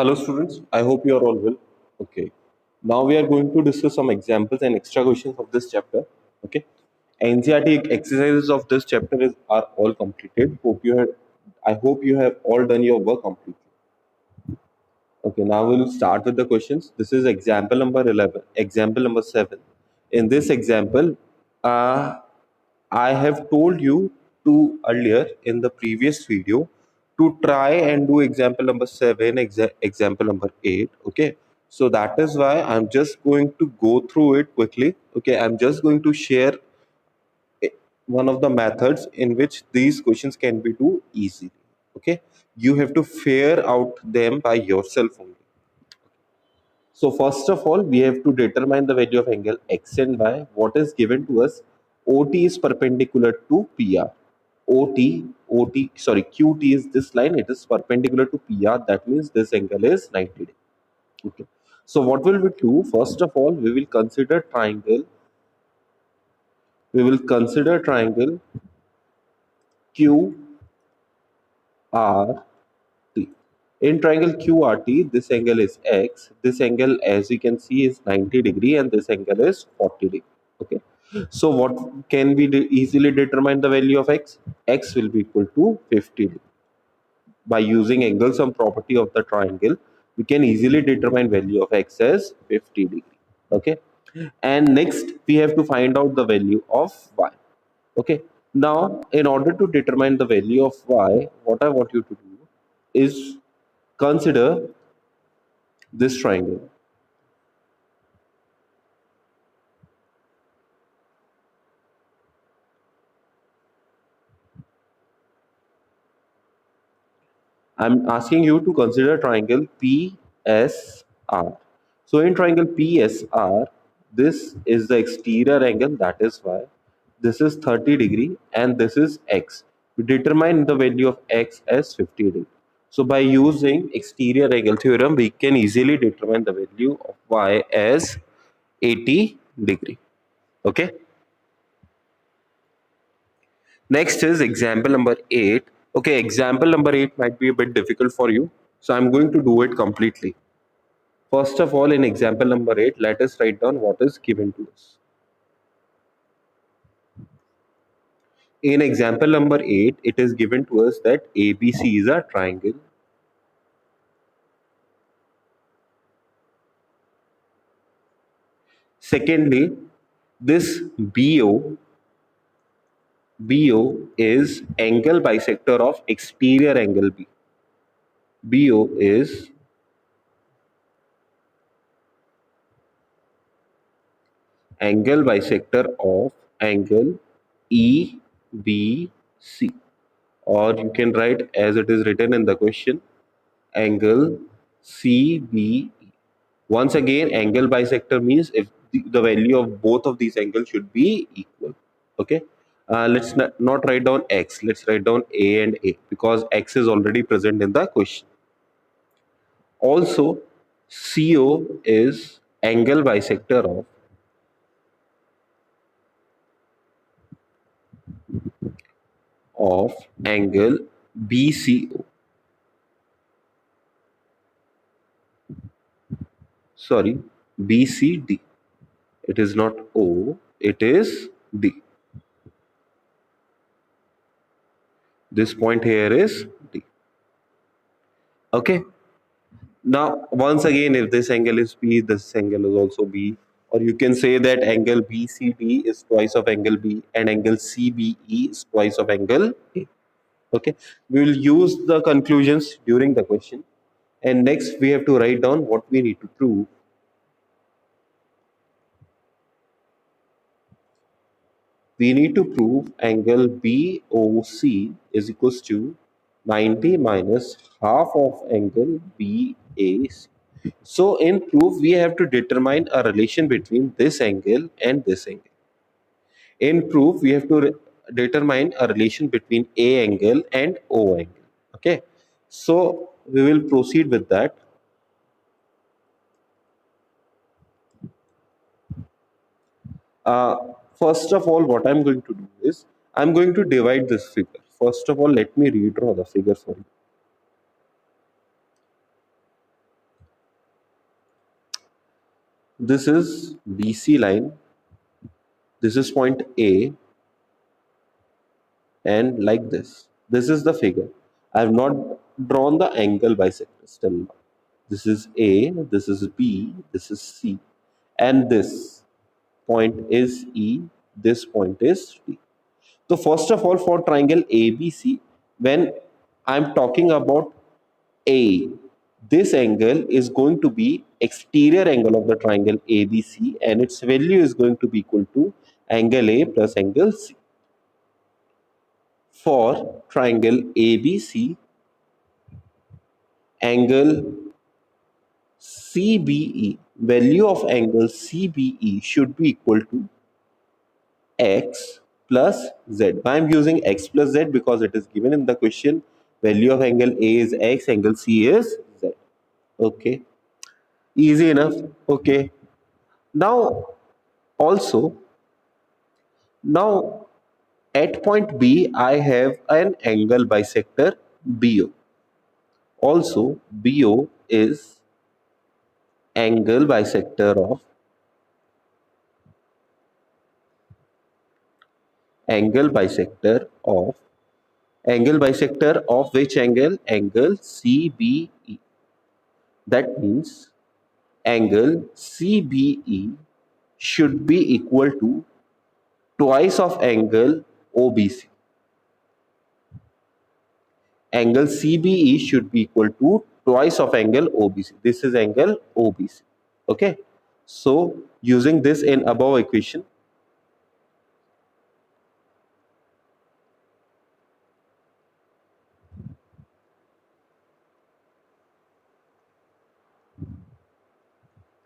Hello students, I hope you are all well. Okay. Now we are going to discuss some examples and extra questions of this chapter. Okay. NCRT exercises of this chapter are all completed. I hope you have all done your work completely. Okay, now we'll start with the questions. This is example number 11, example number 7. In this example, uh, I have told you to earlier in the previous video to try and do example number 7, example number 8. Okay, so that is why I'm just going to go through it quickly. Okay, I'm just going to share eh, one of the methods in which these questions can be do easily. Okay, you have to figure out them by yourself only. So first of all, we have to determine the value of angle x and y. What is given to us? OT is perpendicular to PR. QT is this line. It is perpendicular to PR. That means this angle is 90 degrees. Okay. So what will we do? First of all, we will consider triangle. We will consider triangle QRT. In triangle QRT, this angle is X. This angle, as you can see, is 90 degree, and this angle is 40 degree. Okay. So what can we easily determine the value of X? X will be equal to 50 degree. By using angle sum property of the triangle, we can easily determine value of X as 50 degree. Okay. And next, we have to find out the value of Y. Okay. Now, in order to determine the value of Y, what I want you to do is consider this triangle. I'm asking you to consider triangle PSR. So in triangle PSR, this is the exterior angle, that is why this is 30 degree and this is X. We determine the value of X as 50 degree. So by using exterior angle theorem, we can easily determine the value of Y as 80 degree. Okay. Next is example number 8. Okay, example number 8 might be a bit difficult for you. So I'm going to do it completely. First of all, in example number 8, let us write down what is given to us. In example number 8, it is given to us that ABC is a triangle. Secondly, this BO is angle bisector of exterior angle B. BO is angle bisector of angle EBC, or you can write as it is written in the question, angle CBE. Once again, angle bisector means if the value of both of these angles should be equal. Okay. Let's not write down x. Let's write down a and a because x is already present in the question. Also, CO is angle bisector of angle BCO. Sorry, BCD. It is not O, it is D. This point here is D. Okay. Now, once again, if this angle is B, this angle is also B. Or you can say that angle BCD is twice of angle B and angle CBE is twice of angle A. Okay. We will use the conclusions during the question. And next, we have to write down what we need to prove. We need to prove angle BOC is equals to 90 minus half of angle BAC. So in proof, we have to determine a relation between this angle and this angle. In proof, we have to determine a relation between A angle and O angle. Okay. So we will proceed with that. First of all, what I'm going to do is I'm going to divide this figure. First of all, let me redraw the figure for you. this is BC line, this is point A, and like this. This is the figure. I have not drawn the angle bisector still now. This is A, this is B, this is C, and this point is E, this point is D. So first of all, for triangle ABC, when I'm talking about A, this angle is going to be exterior angle of the triangle ABC, and its value is going to be equal to angle A plus angle C. For triangle ABC, angle CBE, value of angle CBE should be equal to x plus z. Why I'm using x plus z? Because it is given in the question. Value of angle A is x, angle C is z. Okay, easy enough. Okay, now also, now at point B I have an angle bisector BO. Also, BO is angle bisector of angle bisector of angle bisector of which angle? Angle CBE. That means angle CBE should be equal to twice of angle OBC. Angle CBE should be equal to twice of angle OBC. This is angle OBC. Okay. So using this in above equation,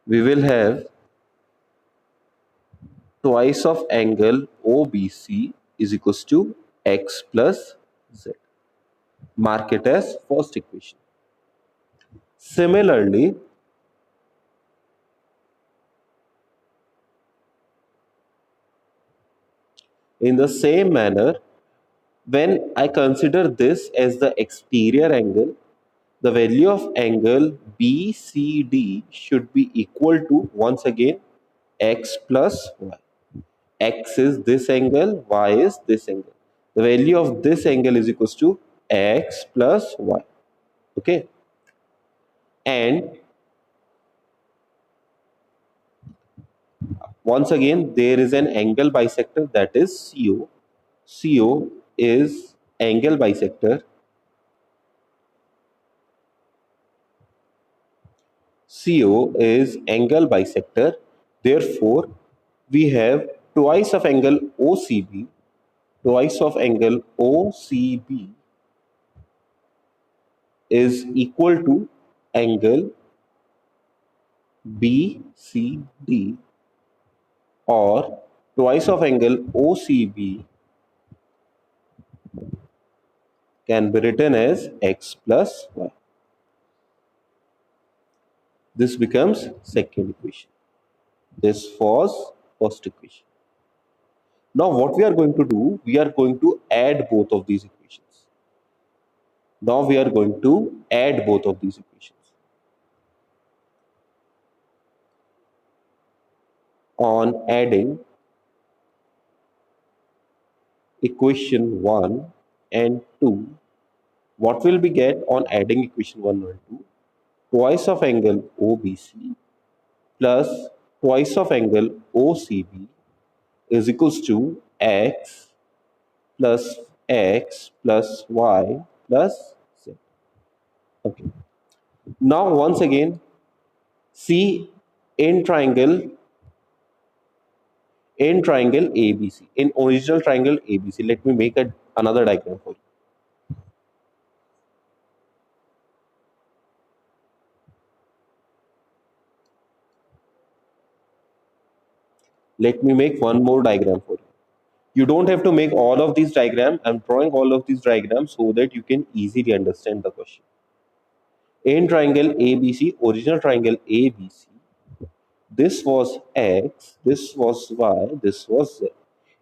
we will have twice of angle OBC is equals to x plus z. Mark it as first equation. Similarly, in the same manner, when I consider this as the exterior angle, the value of angle BCD should be equal to, once again, x plus y. X is this angle, y is this angle. The value of this angle is equals to x plus y. Okay. And once again, there is an angle bisector, that is CO. CO is angle bisector. CO is angle bisector. Therefore, we have twice of angle OCB. Twice of angle OCB is equal to angle BCD, or twice of angle OCB can be written as x plus y. This becomes second equation. This was first equation. Now what we are going to do, we are going to add both of these equations. Now we are going to add both of these equations. On adding equation 1 and 2, what will we get on adding equation 1 and 2? Twice of angle OBC plus twice of angle OCB is equals to x plus y plus z. Okay. Now once again, see in triangle ABC, in original triangle ABC. Let me make another diagram for you. Let me make one more diagram for you. You don't have to make all of these diagrams. I'm drawing all of these diagrams so that you can easily understand the question. In triangle ABC, original triangle ABC, this was x, this was y, this was z.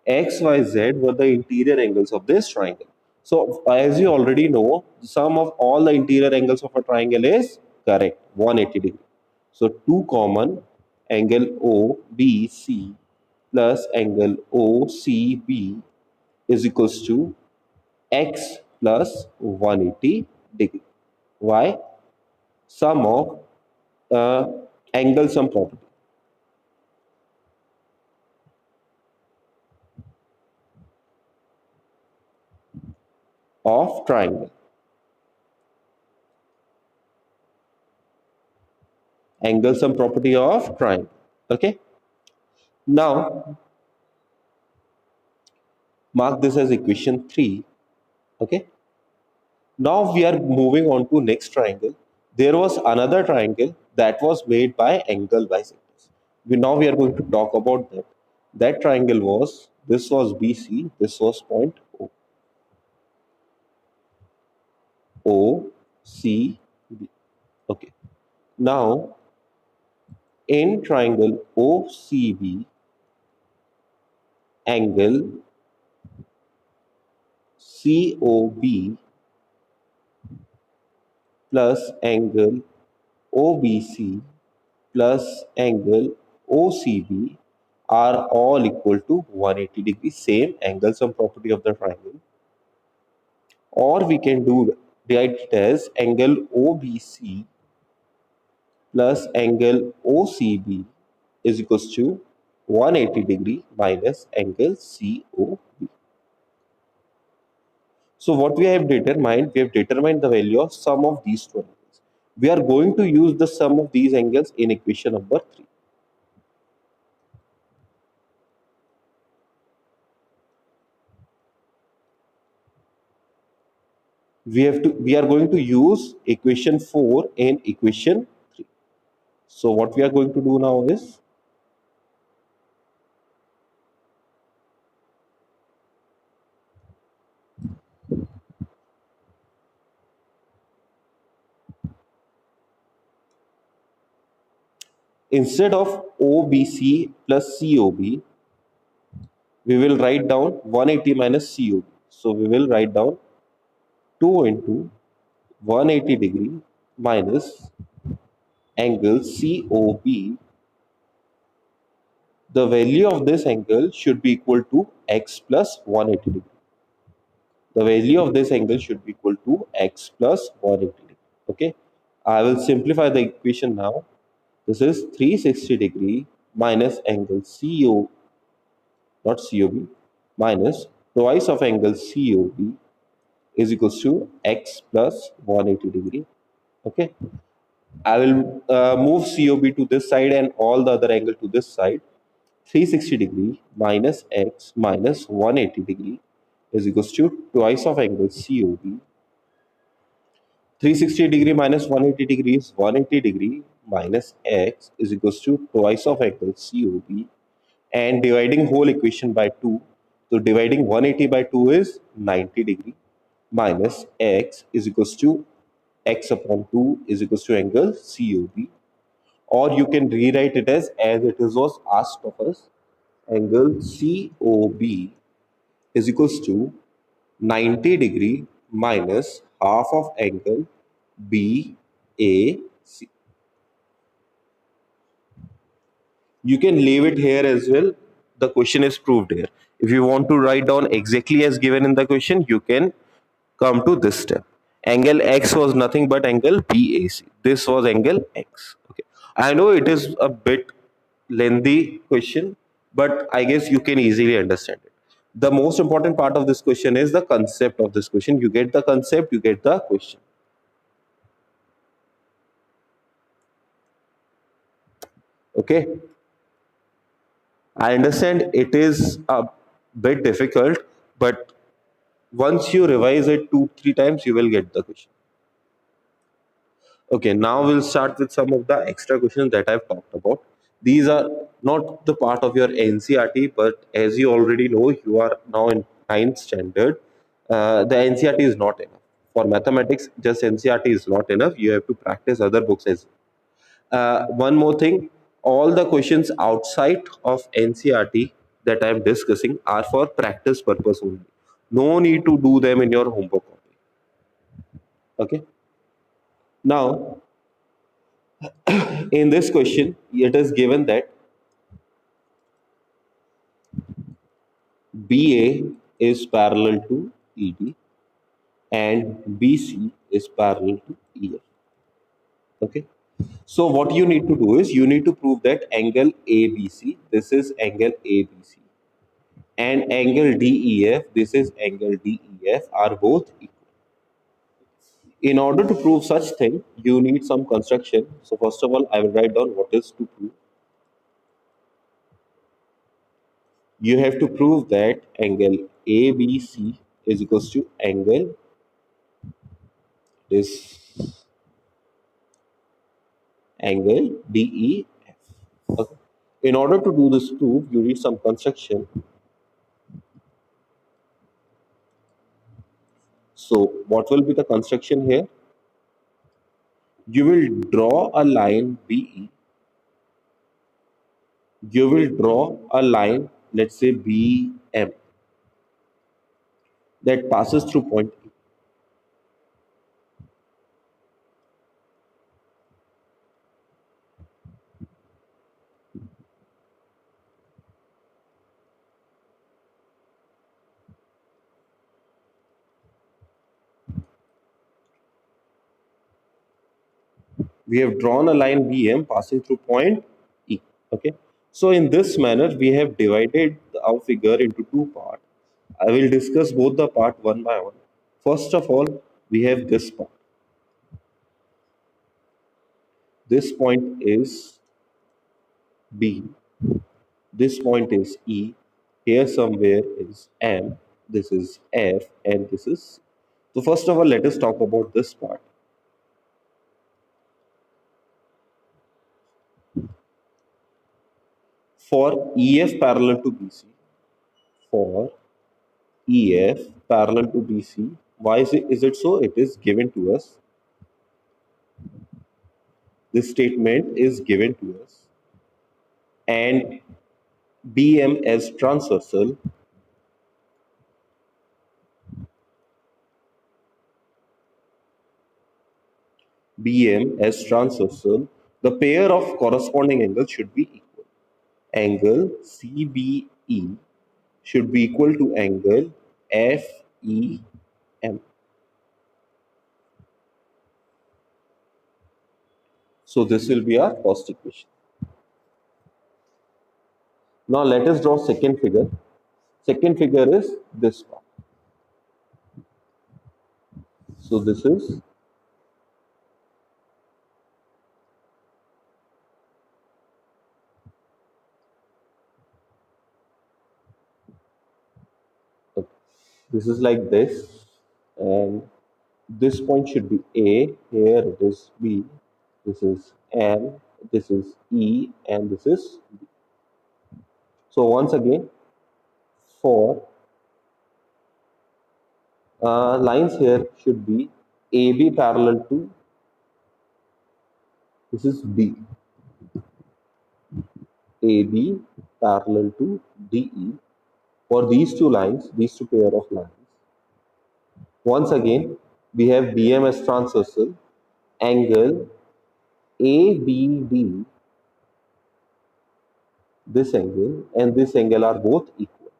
X, y, z were the interior angles of this triangle. So as you already know, the sum of all the interior angles of a triangle is correct, 180 degree. So 2 common angle OBC plus angle OCB is equals to x plus 180 degree. Why? Sum of uh, angle sum property of triangle. Angle sum property of triangle. Okay. Now mark this as equation 3. Okay. Now we are moving on to next triangle. There was another triangle that was made by angle bisectors. Now we are going to talk about that. That triangle was, this was BC, this was point O. O, C, B. Okay. Now in triangle OCB, angle COB plus angle OBC plus angle OCB are all equal to 180 degrees, same angle sum property of the triangle. Or we can write it as angle OBC plus angle OCB is equals to 180 degree minus angle COB. So what we have determined the value of sum of these two angles. We are going to use the sum of these angles in equation number 3. We are going to use equation 4 in equation 3. So what we are going to do now is, instead of OBC plus COB, we will write down 180 minus COB. So we will write down 2 into 180 degree minus angle COB. The value of this angle should be equal to x plus 180 degree. The value of this angle should be equal to x plus 180 degree. Okay. I will simplify the equation now. This is 360 degree minus angle CO, not COB, minus twice of angle COB is equals to x plus 180 degree. Okay. I will move COB to this side and all the other angle to this side. 360 degree minus x minus 180 degree is equals to twice of angle COB. 360 degree minus 180 degree is 180 degree minus x is equals to twice of angle COB, and dividing whole equation by 2. So dividing 180 by 2 is 90 degree minus x is equals to x upon 2 is equals to angle COB, or you can rewrite it as it is was asked of us. Angle COB is equals to 90 degree minus half of angle BAC. You can leave it here as well. The question is proved here. If you want to write down exactly as given in the question, you can come to this step. Angle X was nothing but angle BAC. This was angle X. Okay. I know it is a bit lengthy question, but I guess you can easily understand it. The most important part of this question is the concept of this question. You get the concept, you get the question. Okay. I understand it is a bit difficult, but once you revise it 2-3 times, you will get the question. Okay, now we'll start with some of the extra questions that I've talked about. These are not the part of your NCRT, but as you already know, you are now in 9th standard. The NCRT is not enough. For mathematics, just NCRT is not enough. You have to practice other books as well. One more thing, all the questions outside of NCRT that I am discussing are for practice purpose only. No need to do them in your homework copy. Okay. Now, In this question, it is given that BA is parallel to ED and BC is parallel to EF. Okay. So what you need to do is you need to prove that angle ABC, this is angle ABC, and angle DEF, this is angle DEF, are both equal. In order to prove such thing, you need some construction. So first of all, I will write down what is to prove. You have to prove that angle ABC is equals to angle this angle DEF. Okay. In order to do this proof, you need some construction. So what will be the construction here? You will draw a line BE. You will draw a line, let's say BM, that passes through point E. We have drawn a line BM passing through point E. Okay. So in this manner, we have divided our figure into two parts. I will discuss both the part one by one. First of all, we have this part. This point is B. This point is E. Here somewhere is M. This is F, and this is C. So first of all, let us talk about this part. For EF parallel to BC, for EF parallel to BC, why is it so? It is given to us. This statement is given to us. And BM as transversal, BM as transversal, the pair of corresponding angles should be equal. Angle CBE should be equal to angle FEM. So this will be our first equation. Now let us draw second figure. Second figure is this one. So this is this is like this, and this point should be A. Here it is B. This is M. This is E, and this is B. So once again, for lines here should be AB parallel to this is B. AB parallel to DE. For these two lines, these two pair of lines, once again we have BM as transversal, angle ABD, this angle and this angle are both equal.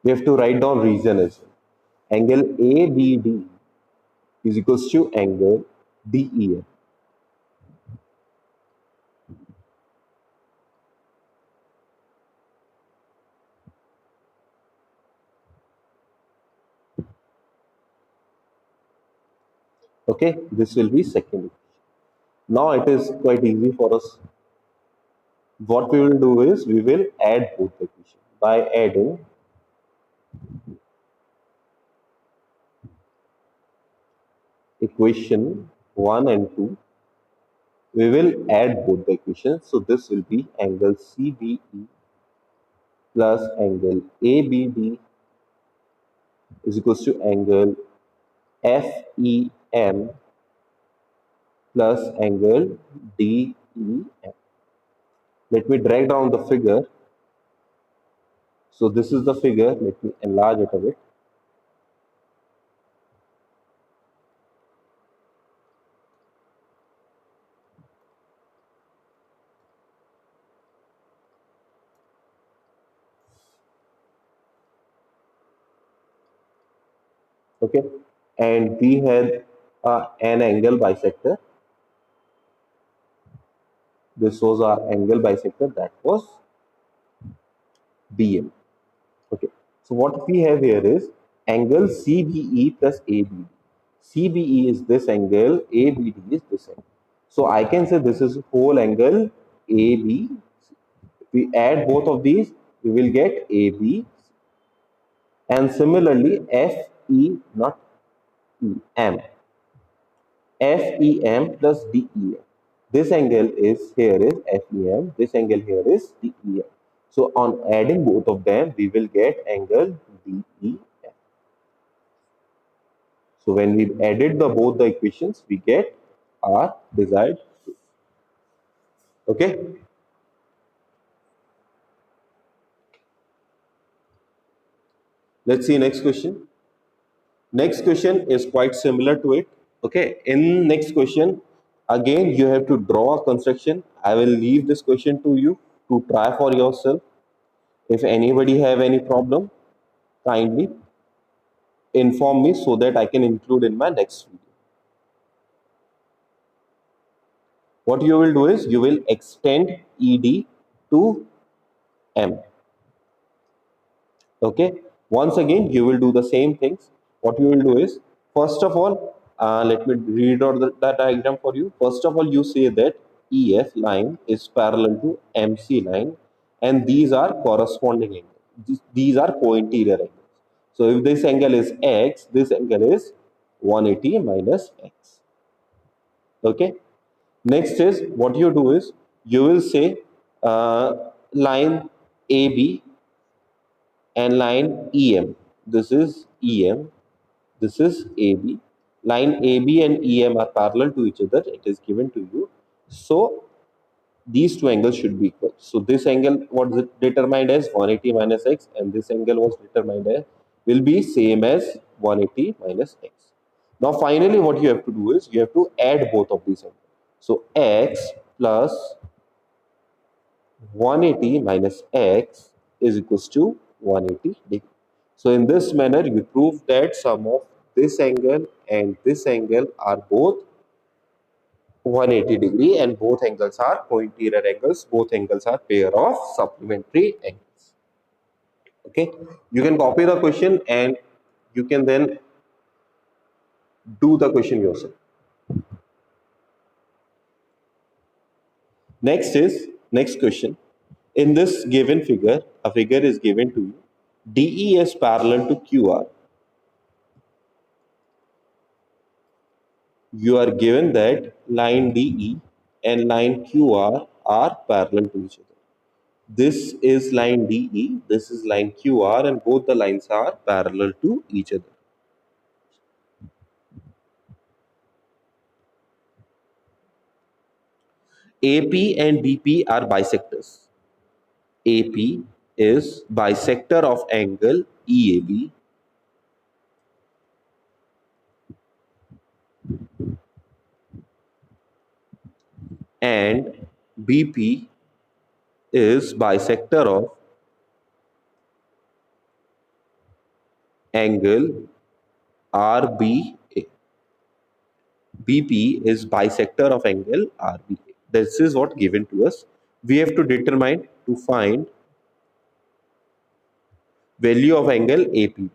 We have to write down reason as well. Angle ABD is equals to angle DEF. Okay, this will be second equation. Now it is quite easy for us. What we will do is we will add both the equations by adding equation 1 and 2. We will add both the equations. So this will be angle CBE plus angle ABD is equals to angle FEM plus angle DEM. Let me drag down the figure. So this is the figure. Let me enlarge it a bit. Okay, and we had an angle bisector. This was our angle bisector, that was BM. Okay, so what we have here is angle CBE plus ABD. CBE is this angle, ABD is this angle. So I can say this is whole angle AB. If we add both of these, we will get AB, and similarly FE, not EM. FEM plus DEM. This angle is here is FEM, this angle here is DEM. So on adding both of them, we will get angle DEM. So when we added the both the equations, we get our desired. Okay. Let's see next question. Next question is quite similar to it. Okay. In next question, again you have to draw a construction. I will leave this question to you to try for yourself. If anybody have any problem, kindly inform me so that I can include in my next video. What you will do is you will extend ED to M. Okay, once again you will do the same things. What you will do is, first of all, let me read out that diagram for you. First of all, you say that EF line is parallel to MC line, and these are corresponding angles. These are co-interior angles. So if this angle is X, this angle is 180 minus X. Okay, next is what you do is you will say line AB and line EM. This is EM, this is AB. Line AB and EM are parallel to each other. It is given to you. So these two angles should be equal. So this angle was determined as 180 minus X, and this angle was determined as will be same as 180 minus X. Now finally what you have to do is you have to add both of these angles. So X plus 180 minus X is equals to 180 degree. So in this manner, you prove that sum of this angle and this angle are both 180 degree, and both angles are co-interior angles. Both angles are pair of supplementary angles. Okay, you can copy the question and you can then do the question yourself. Next question. In this given figure, a figure is given to you. DE is parallel to QR. You are given that line DE and line QR are parallel to each other. This is line DE, this is line QR, and both the lines are parallel to each other. AP and BP are bisectors. AP is bisector of angle EAB, and BP is bisector of angle RBA. BP is bisector of angle RBA. This is what given to us. We have to determine to find value of angle APB.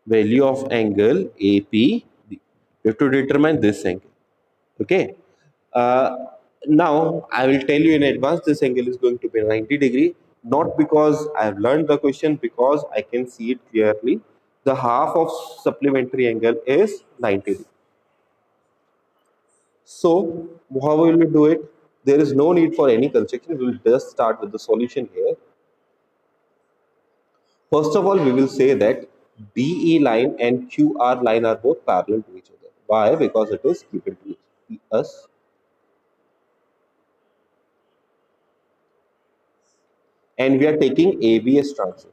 Value of angle APB. We have to determine this angle. Okay. Uh, Now I will tell you in advance this angle is going to be 90 degree. Not because I have learned the question, because I can see it clearly. The half of supplementary angle is 90 degree. So how will we do it? There is no need for any construction. We will just start with the solution here. First of all, we will say that DE line and QR line are both parallel to each other. Why? Because it is given to us. and we are taking AB as transversal.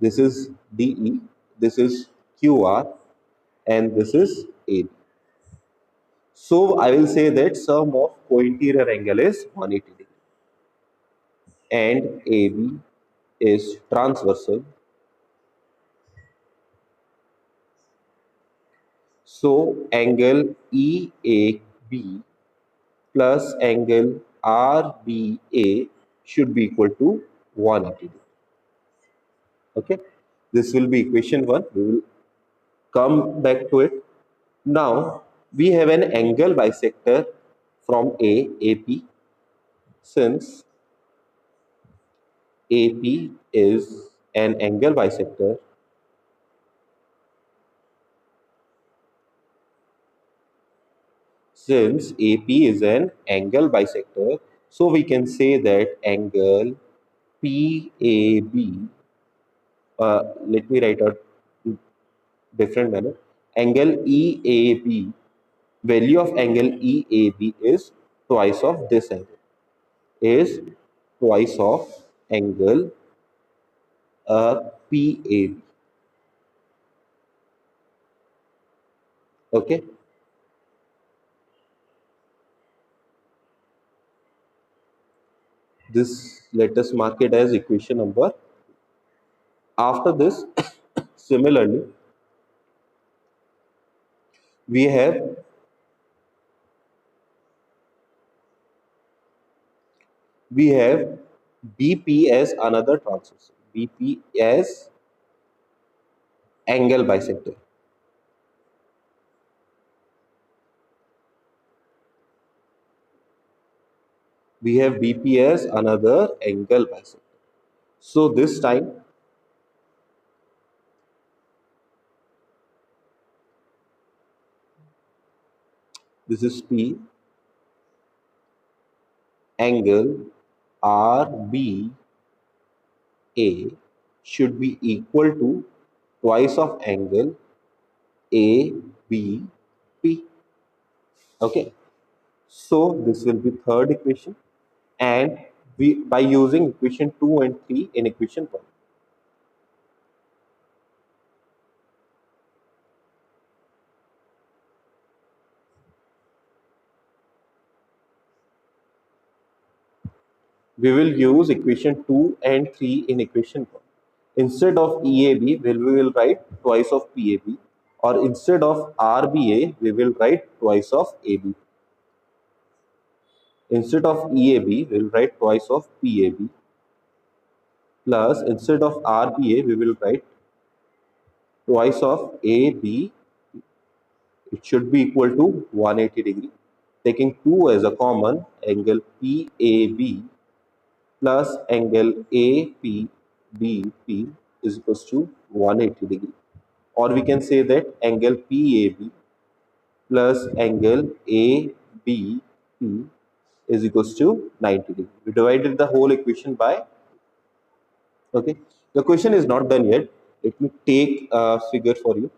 This is DE, this is QR, and this is AB. So I will say that sum of co-interior angle is 180 degree and AB is transversal. So angle EAB plus angle RBA should be equal to 180 degree. Okay, this will be equation 1. We will come back to it. Now we have an angle bisector from AP. Since AP is an angle bisector, since AP is an angle bisector, so we can say that angle PAB, let me write out different manner. Angle EAB, value of angle EAB is twice of this angle, is twice of angle PAB. Okay, this let us mark it as equation number. After this, similarly, we have we have BP as another transversal. BP as angle bisector. We have BP as another angle bisector. So this time this is P, angle RBA should be equal to twice of angle ABP. Okay, so this will be third equation, and we by using equation 2 and 3 in equation 1, we will use equation 2 and 3 in equation 1. Instead of EAB, we will write twice of PAB, or instead of RBA, we will write twice of AB. Instead of EAB, we will write twice of PAB, plus instead of RBA, we will write twice of AB. It should be equal to 180 degree. Taking 2 as a common, angle PAB plus angle APBP is equals to 180 degree. Or we can say that angle PAB plus angle ABP is equals to 90 degree. We divided the whole equation by, okay. The question is not done yet. Let me take a figure for you.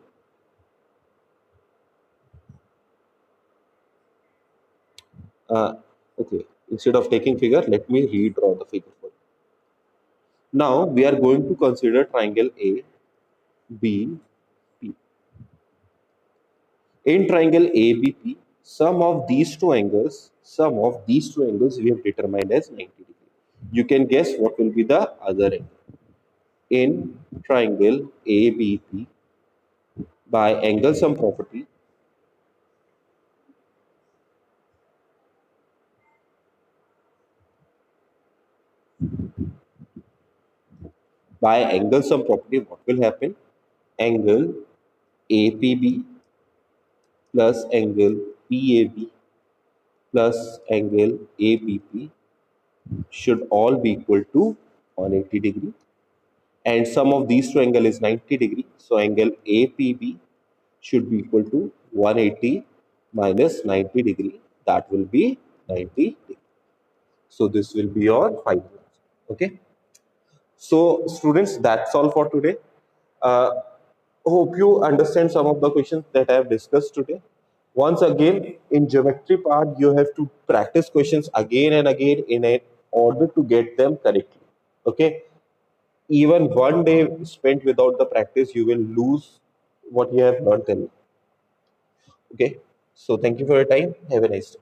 Uh, okay, instead of taking figure, let me redraw the figure for you. Now we are going to consider triangle A, B, P. In triangle ABP, sum of these two angles we have determined as 90 degree. You can guess what will be the other angle. In triangle ABP, by angle sum property, what will happen? Angle APB plus angle PAB plus angle ABP should all be equal to 180 degree, and sum of these two angle is 90 degree. So angle APB should be equal to 180 minus 90 degree. That will be 90 degree. So this will be your final answer. Okay. So students, that's all for today. Uh, hope you understand some of the questions that I have discussed today. Once again, in geometry part, you have to practice questions again and again in a order to get them correctly. Okay, even one day spent without the practice, you will lose what you have learned in. Okay, so thank you for your time. Have a nice day.